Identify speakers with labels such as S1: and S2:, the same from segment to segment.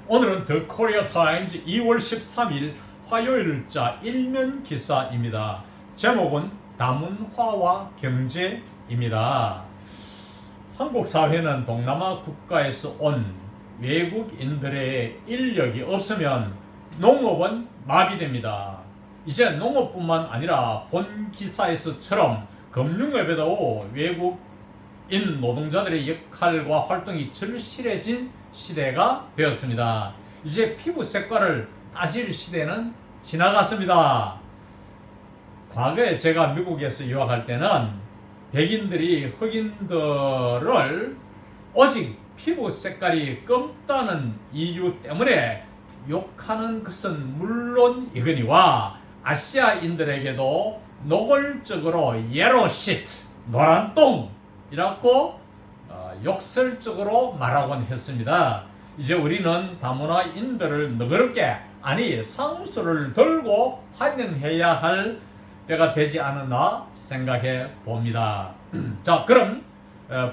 S1: 오늘은 더 코리아 타임즈 2월 13일 화요일자 일면 기사입니다. 제목은 다문화와 경제입니다. 한국 사회는 동남아 국가에서 온 외국인들의 인력이 없으면 농업은 마비됩니다. 이제 농업뿐만 아니라 본 기사에서처럼 금융업에도 외국인 노동자들의 역할과 활동이 절실해진 시대가 되었습니다. 이제 피부 색깔을 따질 시대는 지나갔습니다. 과거에 제가 미국에서 유학할 때는 백인들이 흑인들을 오직 피부 색깔이 검다는 이유 때문에 욕하는 것은 물론이거니와 아시아인들에게도 노골적으로 yellow shit, 노란 똥이라고 욕설적으로 말하곤 했습니다. 이제 우리는 다문화인들을 너그럽게, 아니 상수를 들고 환영해야 할 때가 되지 않았나 생각해 봅니다. 자, 그럼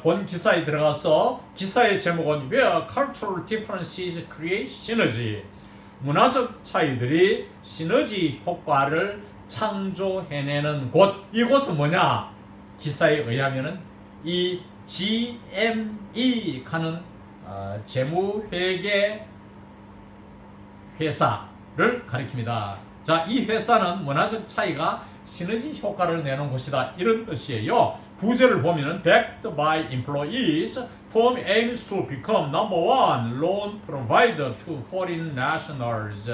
S1: 본 기사에 들어가서 기사의 제목은 Where Cultural Differences Create Synergy, 문화적 차이들이 시너지 효과를 창조해내는 곳, 이곳은 뭐냐? 기사에 의하면은 이 GME 하는 재무회계 회사를 가리킵니다. 자, 이 회사는 문화적 차이가 시너지 효과를 내는 곳이다, 이런 뜻이에요. 구절을 보면은 backed by employees, firm aims to become number one loan provider to foreign nationals.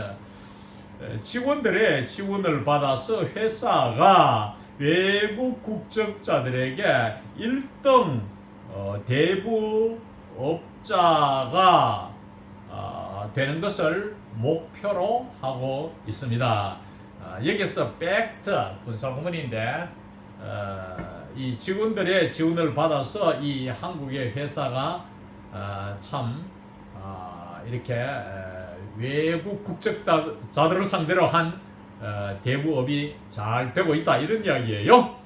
S1: 직원들의 지원을 받아서 회사가 외국 국적자들에게 1등 대부업자가 되는 것을 목표로 하고 있습니다. 여기서 backed 분사구문인데 이 직원들의 지원을 받아서 이 한국의 회사가 참 이렇게 외국 국적자들을 상대로 한 대부업이 잘 되고 있다, 이런 이야기예요.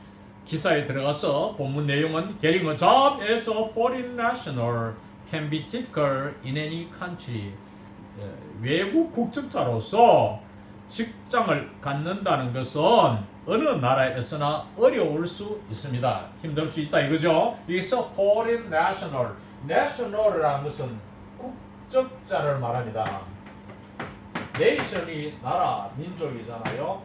S1: 기사에 들어가서 본문 내용은 Getting a job as a foreign national can be difficult in any country. 외국 국적자로서 직장을 갖는다는 것은 어느 나라에서나 어려울 수 있습니다. 힘들 수 있다 이거죠. 여기서 foreign national, national이라는 것은 국적자를 말합니다. nation이 나라, 민족이잖아요.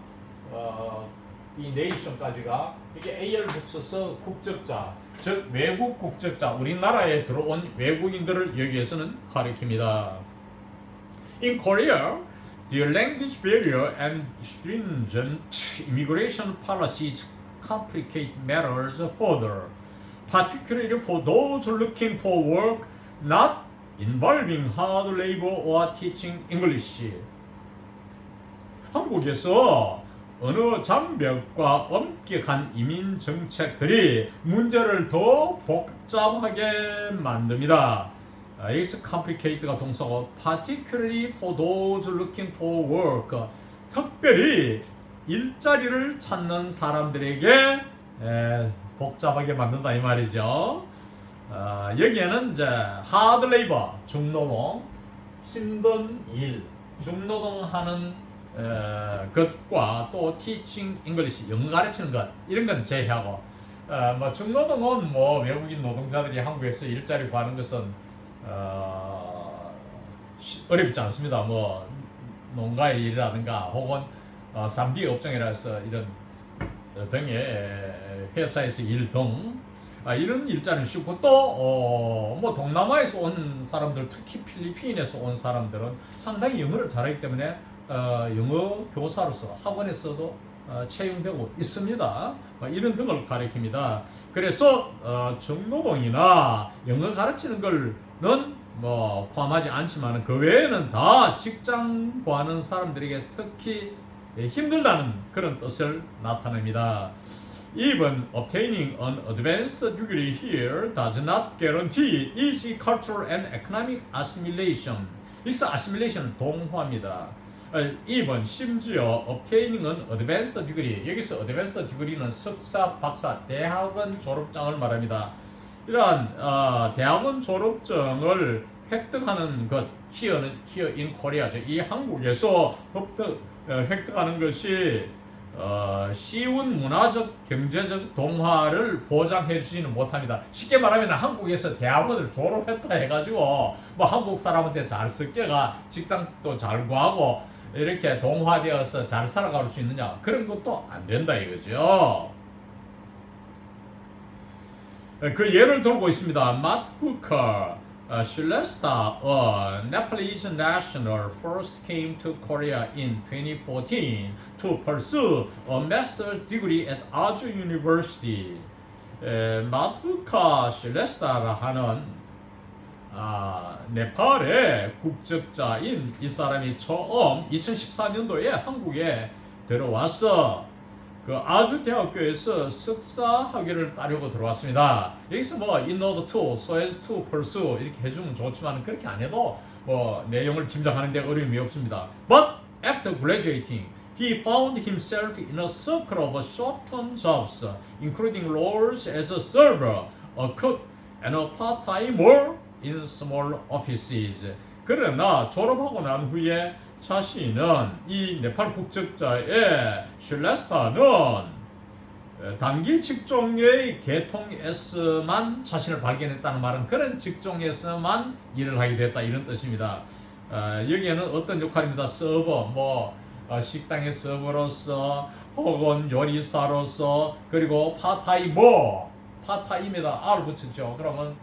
S1: 이 nation까지가 이게 AR 붙여서 국적자, 즉 외국 국적자, 우리나라에 들어온 외국인들을 여기에서는 가리킵니다. In Korea, the language barrier and stringent immigration policies complicate matters further, particularly for those looking for work not involving hard labor or teaching English. 한국에서 어느 장벽과 엄격한 이민 정책들이 문제를 더 복잡하게 만듭니다. 여기서 complicate가 동사고 particularly for those looking for work, 특별히 일자리를 찾는 사람들에게 복잡하게 만든다, 이 말이죠. 여기에는 이제 hard labor, 중노동, 힘든 일, 중노동하는 것과 또 teaching English, 영어 가르치는 것, 이런 건 제외하고, 뭐 중노동은 뭐 외국인 노동자들이 한국에서 일자리 구하는 것은 어렵지 않습니다. 뭐 농가의 일이라든가 혹은 산비 업종이라서 이런 등의 회사에서 일 등 이런 일자리는 쉽고, 또 뭐 동남아에서 온 사람들, 특히 필리핀에서 온 사람들은 상당히 영어를 잘하기 때문에 영어 교사로서 학원에서도 채용되고 있습니다. 이런 등을 가리킵니다. 그래서 중노동이나 영어 가르치는 걸는 뭐 포함하지 않지만 그 외에는 다 직장 구하는 사람들에게 특히 힘들다는 그런 뜻을 나타냅니다. Even obtaining an advanced degree here does not guarantee easy cultural and economic assimilation. 여기서 assimilation 동화입니다. even 심지어 obtaining an advanced degree, 여기서 advanced degree는 석사, 박사, 대학원 졸업장을 말합니다. 이러한 대학원 졸업증을 획득하는 것, here in Korea죠. 이 한국에서 획득하는 것이 쉬운 문화적, 경제적 동화를 보장해 주지는 못합니다. 쉽게 말하면 한국에서 대학원을 졸업했다 해가지고 뭐 한국 사람한테 잘 섞여가 직장도 잘 구하고 이렇게 동화되어서 잘 살아갈 수 있느냐, 그런 것도 안 된다 이거죠. 그 예를 들고 있습니다. 마트 후커 Shrestha, a Nepalese national, first came to Korea in 2014 to pursue a master's degree at Aju University. 마투카 실레스타라 하는 네팔의 국적자인 이 사람이 처음 2014년도에 한국에 들어와서 그 아주 대학교에서 석사 학위를 따려고 들어왔습니다. 여기서 뭐 in order to, so as to pursue 이렇게 해주면 좋지만 그렇게 안 해도 뭐 내용을 짐작하는 데 어려움이 없습니다. But after graduating, he found himself in a circle of short-term jobs, including roles as a server, a cook, and a part-timer in small offices. 그러나 졸업하고 난 후에 자신은 이 네팔 국적자의 슐레스타는 단기 직종의 계통에서만 자신을 발견했다는 말은 그런 직종에서만 일을 하게 됐다 이런 뜻입니다. 여기에는 어떤 역할입니다. 서버, 식당의 서버로서 혹은 요리사로서 그리고 파타임에다 R을 붙였죠. 그러면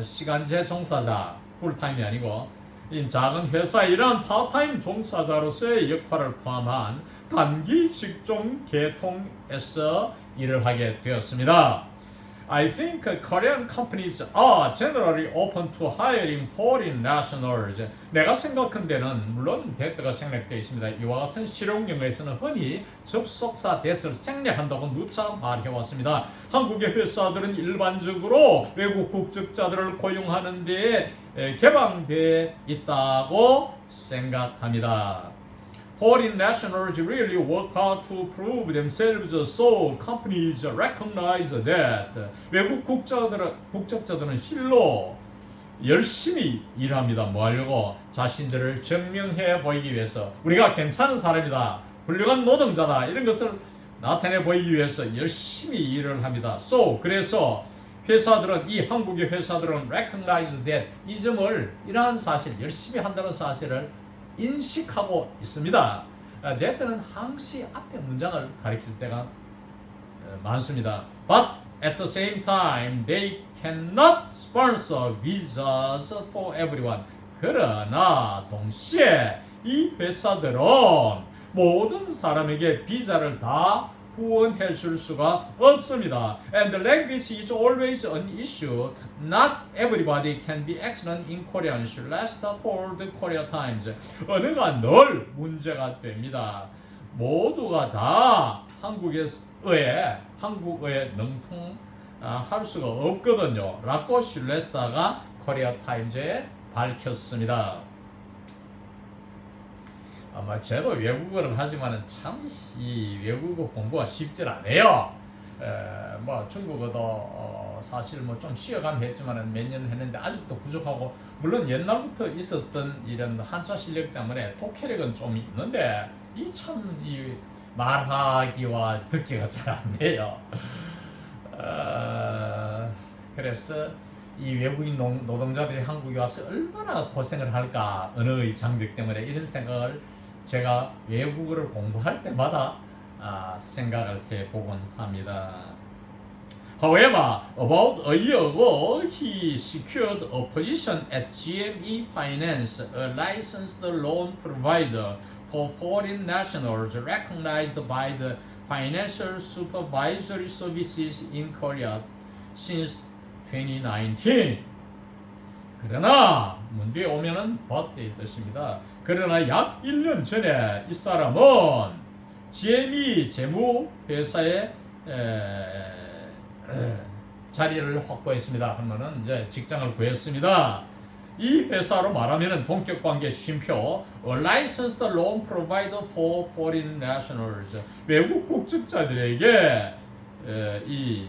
S1: 시간제 종사자, 풀타임이 아니고 이 작은 회사에 일한 파트타임 종사자로서의 역할을 포함한 단기 직종 계통에서 일을 하게 되었습니다. I think Korean companies are generally open to hiring foreign nationals. 내가 생각한 데는 물론 대가가 생략되어 있습니다. 이와 같은 실용영어에서는 흔히 접속사 that을 생략한다고 누차 말해왔습니다. 한국의 회사들은 일반적으로 외국 국적자들을 고용하는 데에 개방되어 있다고 생각합니다. Foreign nationals really work hard to prove themselves, so companies recognize that. 외국 국적자들은 실로 열심히 일합니다. 뭐 하려고? 자신들을 증명해 보이기 위해서. 우리가 괜찮은 사람이다, 훌륭한 노동자다, 이런 것을 나타내 보이기 위해서 열심히 일을 합니다. So, 그래서 회사들은, 이 한국의 회사들은 recognize that, 이 점을, 이러한 사실, 열심히 한다는 사실을 인식하고 있습니다. that는 항시 앞에 문장을 가리킬 때가 많습니다. But at the same time, they cannot sponsor visas for everyone. 그러나 동시에 이 회사들은 모든 사람에게 비자를 다 후원해 줄 수가 없습니다. And the language is always an issue. Not everybody can be excellent in Korean. Last told Korea Times. 언어가 늘 문제가 됩니다. 모두가 다 한국어에 능통할 수가 없거든요. 라고 슐레스타가 코리아 타임즈에 밝혔습니다. 아마 저도 외국어를 하지만은 참 이 외국어 공부가 쉽질 않아요. 뭐 중국어도 사실 뭐 좀 쉬어가면 했지만은 몇 년 했는데 아직도 부족하고, 물론 옛날부터 있었던 이런 한자 실력 때문에 독해력은 좀 있는데 이 참 이 말하기와 듣기가 잘 안 돼요. 그래서 이 외국인 노동자들이 한국에 와서 얼마나 고생을 할까, 언어의 장벽 때문에, 이런 생각을 제가 외국어를 공부할 때마다 생각을 해보곤 합니다. However, about a year ago, he secured a position at GME Finance, a licensed loan provider for foreign nationals recognized by the Financial Supervisory Services in Korea since 2019. 그러나 문제에 오면은 but 뜻입니다. 그러나 약 1년 전에 이 사람은 GME 재무회사에 자리를 확보했습니다. 하면은 이제 직장을 구했습니다. 이 회사로 말하면은 동격관계 쉼표, a licensed loan provider for foreign nationals, 외국 국적자들에게 이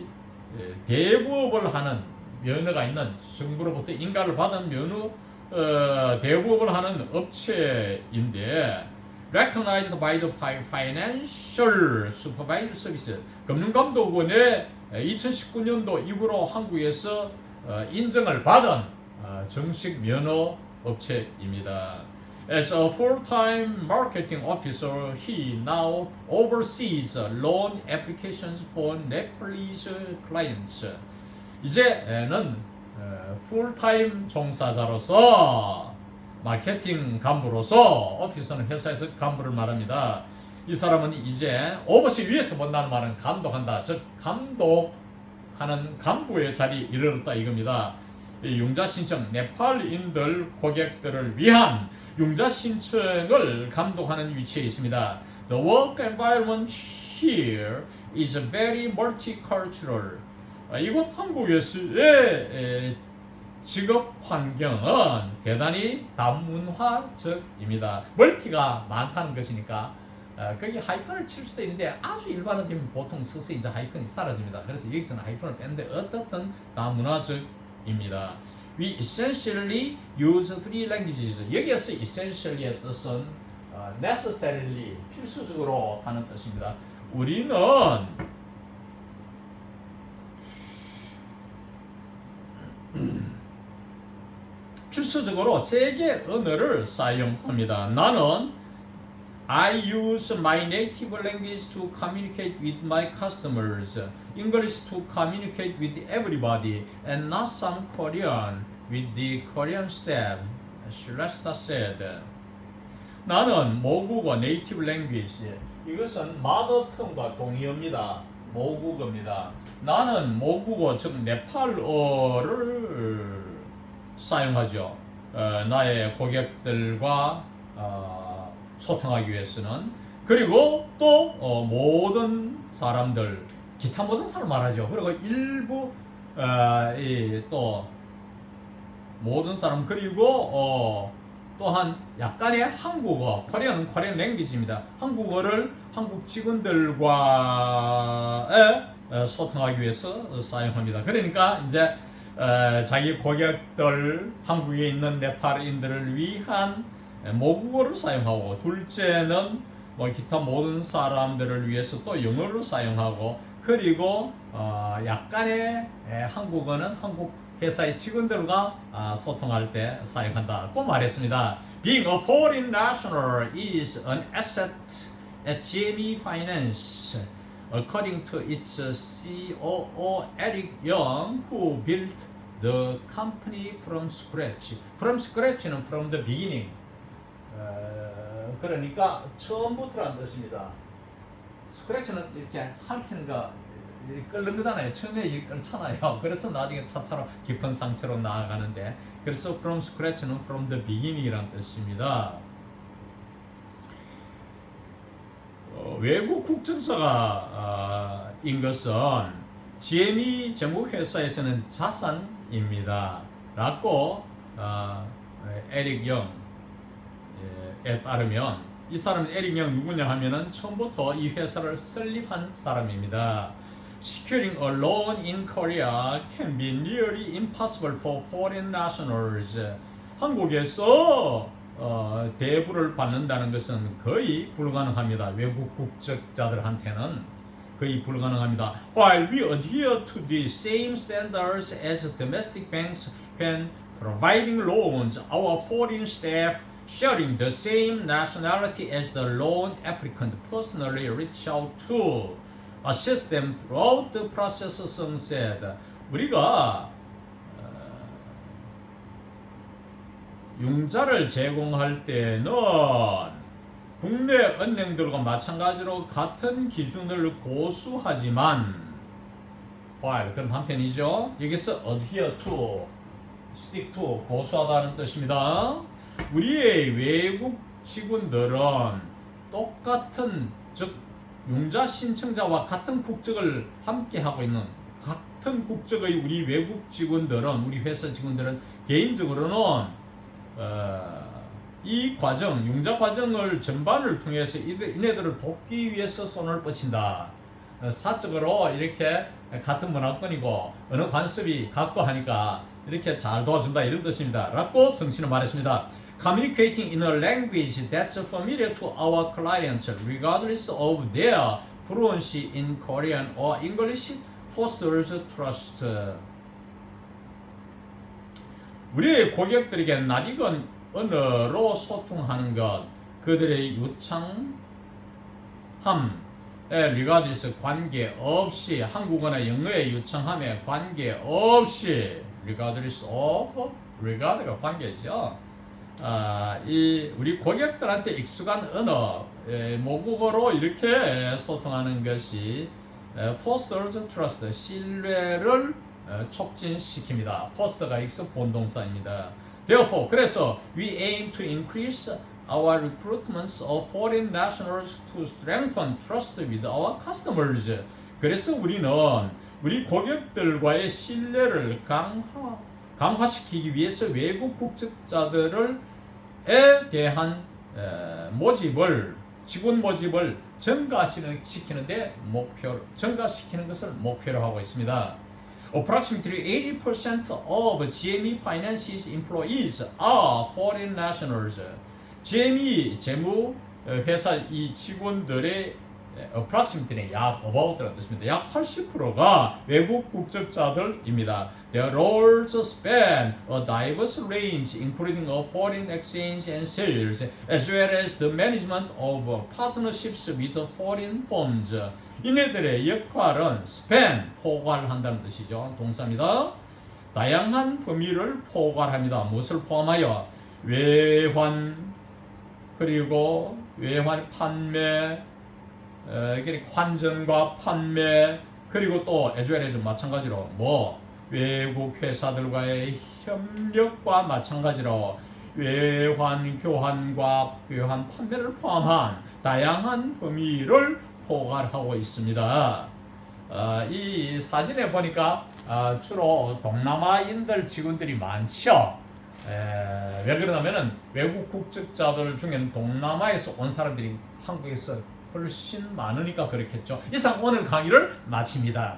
S1: 대부업을 하는 면허가 있는, 정부로부터 인가를 받은 면허 대부업을 하는 업체인데 recognized by the Financial Supervisory Service 금융감독원의 2019년도 이후로 한국에서 인정을 받은 정식 면허 업체입니다. As a full-time marketing officer, he now oversees loan applications for Nepalese clients. 이제는 풀타임 종사자로서 마케팅 간부로서 오피서는 회사에서 간부를 말합니다. 이 사람은 이제 오버시 위에서 본다는 말은 감독한다. 즉 감독하는 간부의 자리에 이르렀다 이겁니다. 이 융자 신청 네팔인들 고객들을 위한 융자 신청을 감독하는 위치에 있습니다. The work environment here is very multicultural. 이곳 한국에서의 직업 환경은 대단히 다문화적입니다. 멀티가 많다는 것이니까 거기 하이픈을 칠 수도 있는데 아주 일반화되면 보통 서서히 이제 하이픈이 사라집니다. 그래서 여기서는 하이픈을 뺐는데 어떻든 다문화적입니다. We essentially use three languages. 여기에서 essentially의 뜻은 necessarily 필수적으로 하는 뜻입니다. 우리는 필수적으로 세 개의 언어를 사용합니다. 나는 I use my native language to communicate with my customers, English to communicate with everybody, and not some Korean with the Korean staff, Shrestha said. 나는 모국어 native language, 이것은 mother tongue과 동의어입니다. 모국어입니다. 나는 모국어 즉 네팔어를 사용하죠. 나의 고객들과 소통하기 위해서는. 그리고 또 모든 사람들, 기타 모든 사람 말하죠. 그리고 일부 또 모든 사람, 그리고 또한 약간의 한국어, 코리안 랭귀지입니다. 한국어를 한국 직원들과 소통하기 위해서 사용합니다. 그러니까 이제 자기 고객들, 한국에 있는 네팔인들을 위한 모국어를 사용하고, 둘째는 기타 모든 사람들을 위해서 또 영어를 사용하고, 그리고 약간의 한국어는 한국 회사의 직원들과 소통할 때 사용한다고 말했습니다. Being a foreign national is an asset at GME Finance, according to its COO Eric Young, who built the company from scratch. From scratch는 from the beginning. 그러니까 처음부터라는 뜻입니다. scratch는 이렇게 핥히는 거, 끓는 거잖아요. 처음에 이 끓잖아요. 그래서 나중에 차차로 깊은 상처로 나아가는데, 그래서 from scratch는 from the beginning이라는 뜻입니다. 외국 국정사가 인 것은 GME 재무회사에서는 자산입니다. 라고 에릭 영에 따르면, 이 사람은 에릭 영 누구냐 하면은 처음부터 이 회사를 설립한 사람입니다. Securing a loan in Korea can be nearly impossible for foreign nationals. 한국에서 대부를 받는다는 것은 거의 불가능합니다. 외국 국적자들한테는 거의 불가능합니다. While we adhere to the same standards as domestic banks when providing loans, our foreign staff sharing the same nationality as the loan applicant personally reach out to assist them throughout the process, Sung said. 우리가 융자를 제공할 때는 국내 은행들과 마찬가지로 같은 기준을 고수하지만, while 그럼 한편이죠. 여기서 adhere to, stick to, 고수하다는 뜻입니다. 우리의 외국 직원들은 똑같은, 즉 융자 신청자와 같은 국적을 함께 하고 있는, 같은 국적의 우리 외국 직원들은, 우리 회사 직원들은 개인적으로는 이 융자 과정을 전반을 통해서 이네들을 돕기 위해서 손을 뻗친다. 사적으로 이렇게 같은 문화권이고 어느 관습이 같고 하니까 이렇게 잘 도와준다 이런 뜻입니다. 라고 성신은 말했습니다. Communicating in a language that's familiar to our clients, regardless of their fluency in Korean or English, fosters trust. 우리 고객들에게 낯익은 언어로 소통하는 것, 그들의 유창함에 regardless 관계없이, 한국어나 영어의 유창함에 관계없이, regardless of, regard가 관계죠. 이 우리 고객들한테 익숙한 언어, 모국어로 이렇게 소통하는 것이 fosters trust, 신뢰를 촉진시킵니다. foster가 익숙 본동사입니다. Therefore, 그래서 we aim to increase our recruitments of foreign nationals to strengthen trust with our customers. 그래서 우리는 우리 고객들과의 신뢰를 강화시키기 위해서 외국 국적자들에 대한 모집을, 직원 모집을 증가시키는 것을 목표로 하고 있습니다. Approximately 80% of GME Finance's employees are foreign nationals. GME 재무 회사 이 직원들의 approximately 약 about라는 뜻입니다. 약 80%가 외국 국적자들입니다. Their roles span a diverse range, including a foreign exchange and sales, as well as the management of partnerships with foreign firms. 이네들의 역할은 span, 포괄한다는 뜻이죠. 동사입니다. 다양한 범위를 포괄합니다. 무엇을 포함하여? 외환, 그리고 외환 판매, 환전과 판매, 그리고 또 as well as 마찬가지로 외국 회사들과의 협력과 마찬가지로 외환 교환과 외환 판매를 포함한 다양한 범위를 포괄하고 있습니다. 이 사진에 보니까 주로 동남아인들 직원들이 많죠. 왜 그러냐면은 외국 국적자들 중에는 동남아에서 온 사람들이 한국에서 훨씬 많으니까 그렇겠죠. 이상 오늘 강의를 마칩니다.